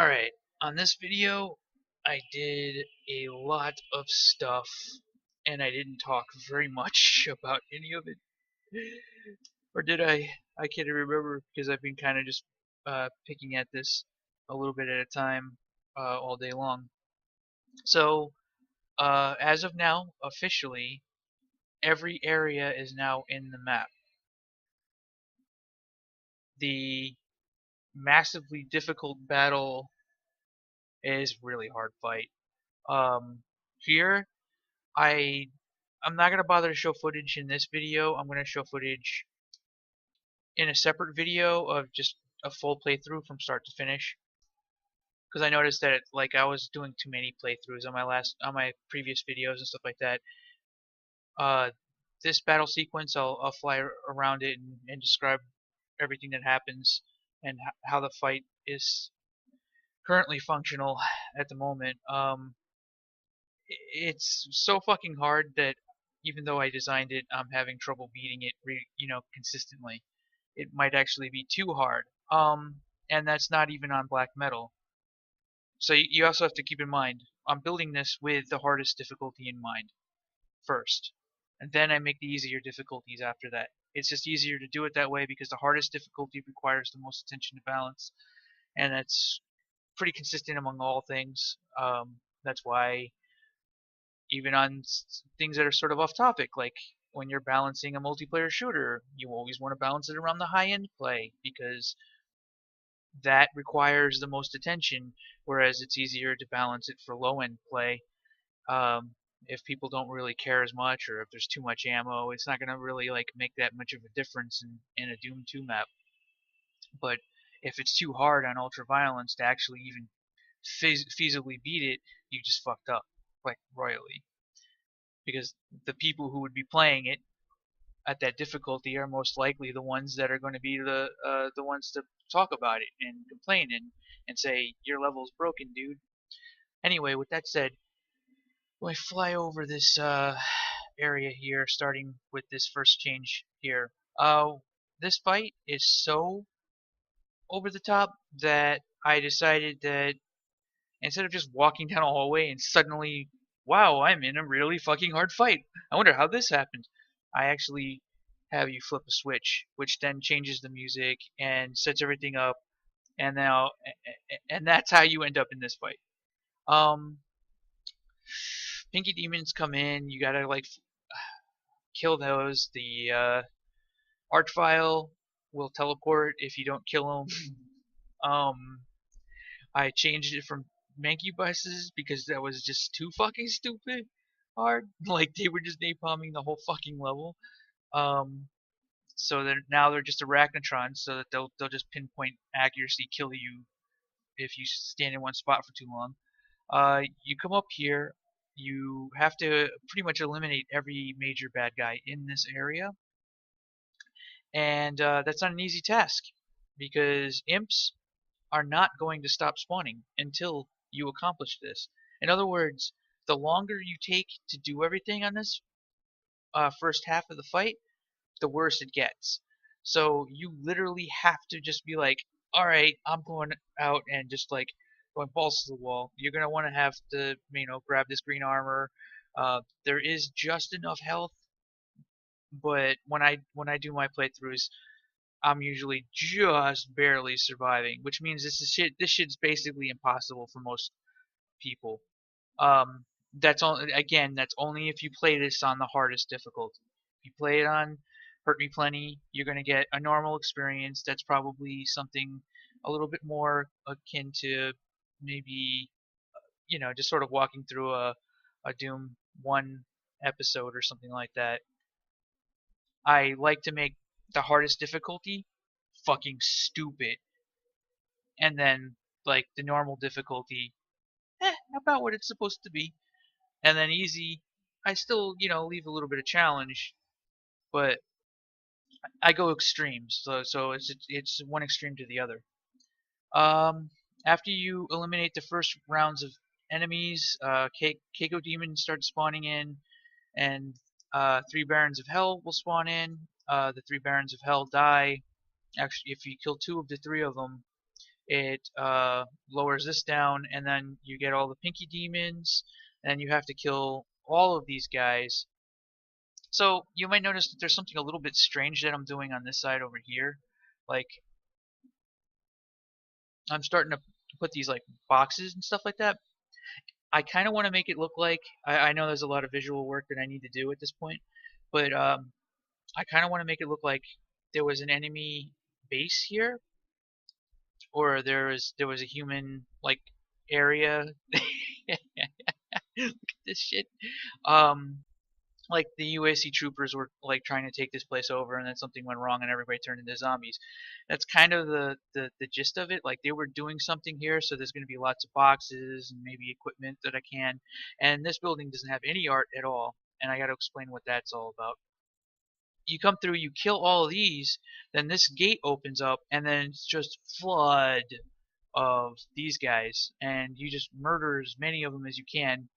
Alright, on this video, I did a lot of stuff, and I didn't talk very much about any of it. Or did I? I can't remember because I've been kind of just picking at this a little bit at a time all day long. So, as of now, officially, every area is now in the map. The massively difficult battle is really hard fight. Here I I'm not gonna bother to show footage in this video. I'm gonna show footage in a separate video of just a full playthrough from start to finish. Because I noticed that like I was doing too many playthroughs on my previous videos and stuff like that. Uh, this battle sequence, I'll fly around it and describe everything that happens and how the fight is currently functional at the moment. It's so fucking hard that even though I designed it, I'm having trouble beating it, consistently. It might actually be too hard. And that's not even on black metal. So you also have to keep in mind, I'm building this with the hardest difficulty in mind first, and then I make the easier difficulties after that. It's just easier to do it that way because the hardest difficulty requires the most attention to balance, and that's pretty consistent among all things. That's why even on things that are sort of off topic, like when you're balancing a multiplayer shooter, you always want to balance it around the high end play because that requires the most attention, whereas it's easier to balance it for low end play. If people don't really care as much, or if there's too much ammo, it's not going to really like make that much of a difference in a Doom 2 map. But if it's too hard on ultra violence to actually even feasibly beat it, you just fucked up like royally, because the people who would be playing it at that difficulty are most likely the ones that are going to be the ones to talk about it and complain and say your level's broken, dude. Anyway, with that said, when I fly over this area here, starting with this first change here, this fight is so over the top that I decided that instead of just walking down a hallway and suddenly, wow, I'm in a really fucking hard fight. I wonder how this happened. I actually have you flip a switch, which then changes the music and sets everything up, and now, and that's how you end up in this fight. Um, Pinky demons come in. You gotta like kill those. The Archvile will teleport if you don't kill him. um, I changed it from mancubuses because that was just too fucking stupid hard. Like they were just napalming the whole fucking level. Um, so now they're just arachnotrons, so that they'll just pinpoint accuracy kill you if you stand in one spot for too long. You come up here. You have to pretty much eliminate every major bad guy in this area, and that's not an easy task because imps are not going to stop spawning until you accomplish this. In other words, the longer you take to do everything on this first half of the fight, the worse it gets. So you literally have to just be like, all right, I'm going out and just like going balls to the wall. You're gonna want to have to, grab this green armor. There is just enough health, but when I do my playthroughs, I'm usually just barely surviving, which means this shit's basically impossible for most people. That's only if you play this on the hardest difficulty. If you play it on Hurt Me Plenty, you're gonna get a normal experience that's probably something a little bit more akin to maybe just sort of walking through a Doom 1 episode or something like that. I like to make the hardest difficulty fucking stupid, and then like the normal difficulty, about what it's supposed to be, and then easy, I still leave a little bit of challenge, but I go extremes, so it's one extreme to the other. Um, After you eliminate the first rounds of enemies, Keiko demons start spawning in, and three Barons of Hell will spawn in. The three Barons of Hell die. Actually, if you kill two of the three of them, it lowers this down, and then you get all the pinky demons, and you have to kill all of these guys. So you might notice that there's something a little bit strange that I'm doing on this side over here. Like, I'm starting to put these like boxes and stuff like that. I kind of want to make it look like, I know there's a lot of visual work that I need to do at this point, but I kind of want to make it look like there was an enemy base here, or there was a human like area. Look at this shit. Um, like the UAC troopers were like trying to take this place over, and then something went wrong, and everybody turned into zombies. That's kind of the gist of it. Like they were doing something here, so there's going to be lots of boxes and maybe equipment that I can. And this building doesn't have any art at all, and I got to explain what that's all about. You come through, you kill all of these, then this gate opens up, and then it's just flood of these guys, and you just murder as many of them as you can.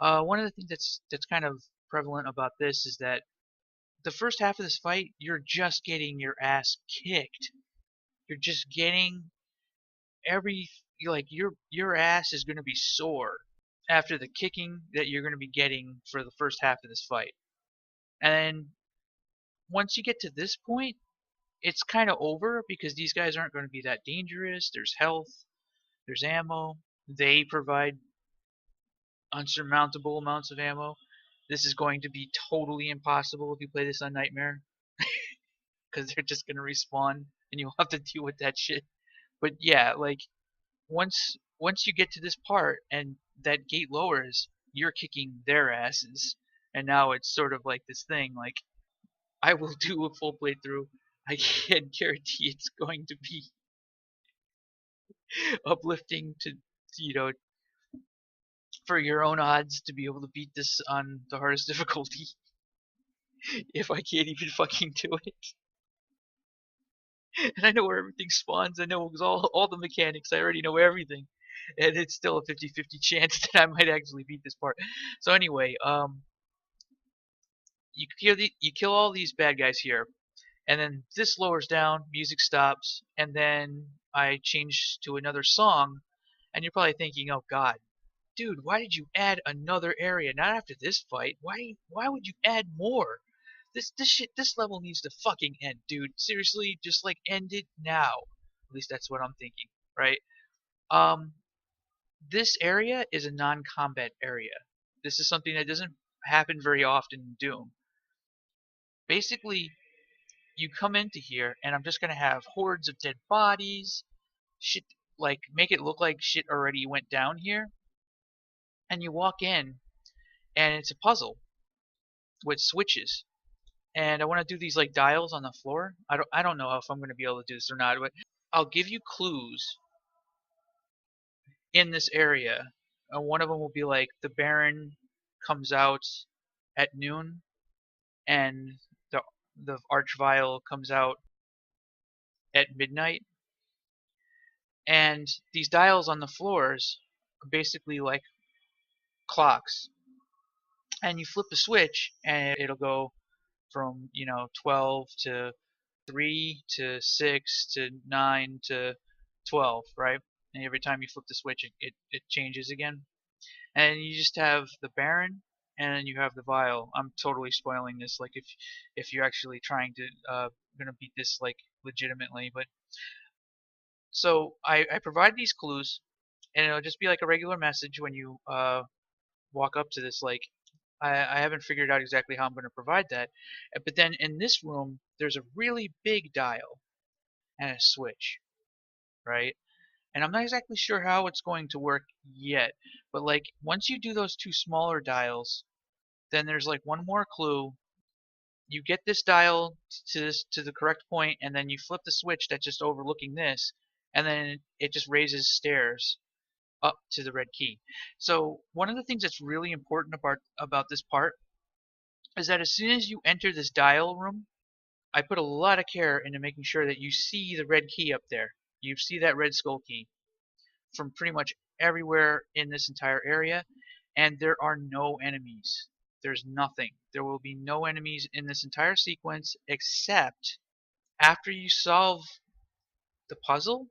One of the things that's kind of prevalent about this is that the first half of this fight, you're just getting your ass kicked. You're just getting every like your ass is going to be sore after the kicking that you're going to be getting for the first half of this fight. And once you get to this point, it's kind of over because these guys aren't going to be that dangerous. There's health, there's ammo. They provide unsurmountable amounts of ammo. This is going to be totally impossible if you play this on Nightmare, because they're just going to respawn and you'll have to deal with that shit. But yeah, like once you get to this part and that gate lowers, you're kicking their asses, and now it's sort of like this thing. Like I will do a full playthrough. I can guarantee it's going to be uplifting to you know for your own odds to be able to beat this on the hardest difficulty if I can't even fucking do it. And I know where everything spawns. I know all the mechanics. I already know everything, and it's still a 50-50 chance that I might actually beat this part. So anyway, you kill all these bad guys here, and then this lowers down, music stops, and then I change to another song, and you're probably thinking, oh god, dude, why did you add another area? Not after this fight. Why would you add more? This level needs to fucking end, dude. Seriously, just like end it now. At least that's what I'm thinking, right? Um, this area is a non-combat area. This is something that doesn't happen very often in Doom. Basically, you come into here, and I'm just gonna have hordes of dead bodies, shit, like make it look like shit already went down here, and you walk in, and it's a puzzle with switches. And I want to do these like dials on the floor. I don't know if I'm going to be able to do this or not, but I'll give you clues in this area. One of them will be like the Baron comes out at noon, and the Archvile comes out at midnight. And these dials on the floors are basically like clocks. And you flip a switch, and it'll go from 12 to 3 to 6 to 9 to 12, right? And every time you flip the switch, it changes again. And you just have the Baron, and then you have the Vial. I'm totally spoiling this, like if you're actually trying to gonna beat this like legitimately. But so I provide these clues, and it'll just be like a regular message when you walk up to this. Like I haven't figured out exactly how I'm going to provide that. But then in this room, there's a really big dial and a switch, right? And I'm not exactly sure how it's going to work yet. But like once you do those two smaller dials, then there's like one more clue. You get this dial to the correct point, and then you flip the switch that's just overlooking this, and then it just raises stairs up to the red key. So one of the things that's really important about this part is that as soon as you enter this dial room, I put a lot of care into making sure that you see the red key up there. You see that red skull key from pretty much everywhere in this entire area, and there are no enemies. There's nothing. There will be no enemies in this entire sequence except after you solve the puzzle,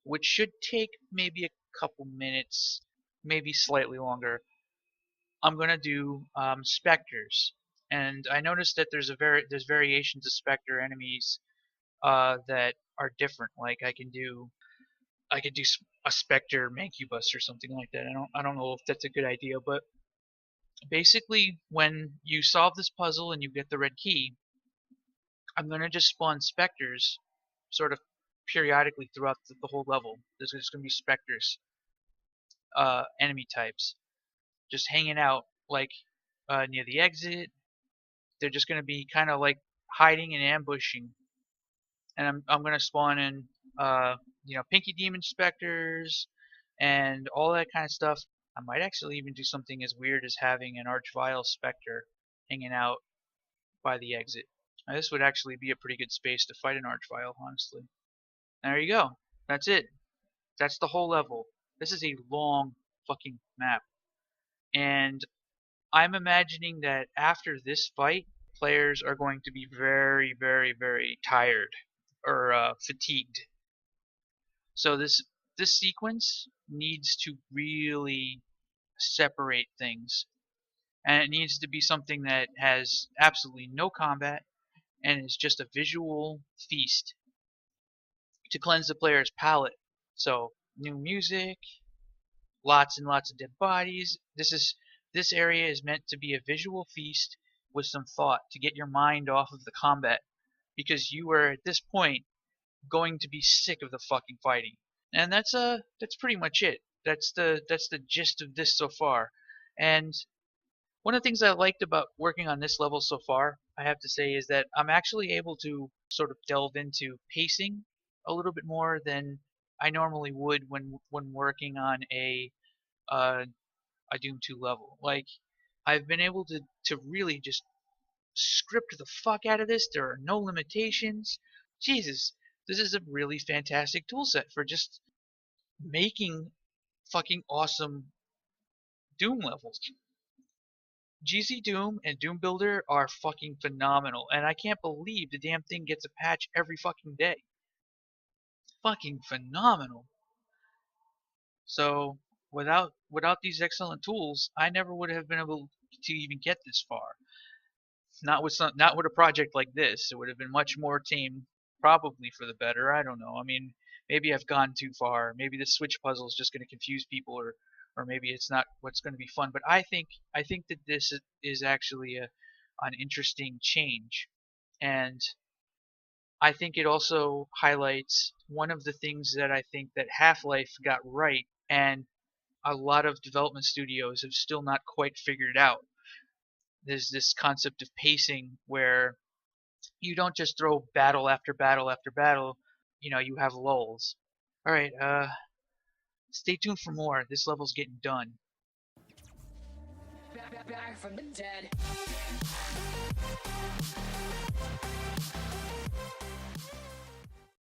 which should take maybe a couple minutes, maybe slightly longer. I'm gonna do specters, and I noticed that there's variations of specter enemies that are different. Like I could do a specter mancubus or something like that. I don't know if that's a good idea, but basically when you solve this puzzle and you get the red key, I'm gonna just spawn specters sort of periodically throughout the whole level. There's just gonna be specters, enemy types, just hanging out like near the exit. They're just gonna be kind of like hiding and ambushing, and I'm gonna spawn in Pinky Demon specters and all that kind of stuff. I might actually even do something as weird as having an Archvile specter hanging out by the exit. Now, this would actually be a pretty good space to fight an Archvile, honestly. There you go. That's it. That's the whole level. This is a long fucking map. And I'm imagining that after this fight, players are going to be very, very, very tired or fatigued. So this sequence needs to really separate things, and it needs to be something that has absolutely no combat and is just a visual feast to cleanse the player's palate. So new music, lots and lots of dead bodies. This area is meant to be a visual feast with some thought to get your mind off of the combat, because you are at this point going to be sick of the fucking fighting. And that's pretty much it. That's the gist of this so far. And one of the things I liked about working on this level so far, I have to say, is that I'm actually able to sort of delve into pacing a little bit more than I normally would when working on uh, a Doom 2 level. Like, I've been able to really just script the fuck out of this. There are no limitations. Jesus, this is a really fantastic tool set for just making fucking awesome Doom levels. GZ Doom and Doom Builder are fucking phenomenal, and I can't believe the damn thing gets a patch every fucking day. Fucking phenomenal. So without these excellent tools, I never would have been able to even get this far. Not with a project like this. It would have been much more tame, probably for the better. I don't know. I mean, maybe I've gone too far. Maybe the switch puzzle is just going to confuse people, or maybe it's not what's going to be fun. But I think that this is actually an interesting change, and I think it also highlights one of the things that I think that Half-Life got right, and a lot of development studios have still not quite figured out. There's this concept of pacing where you don't just throw battle after battle after battle. You have lulls. All right, stay tuned for more. This level's getting done. Back from the dead.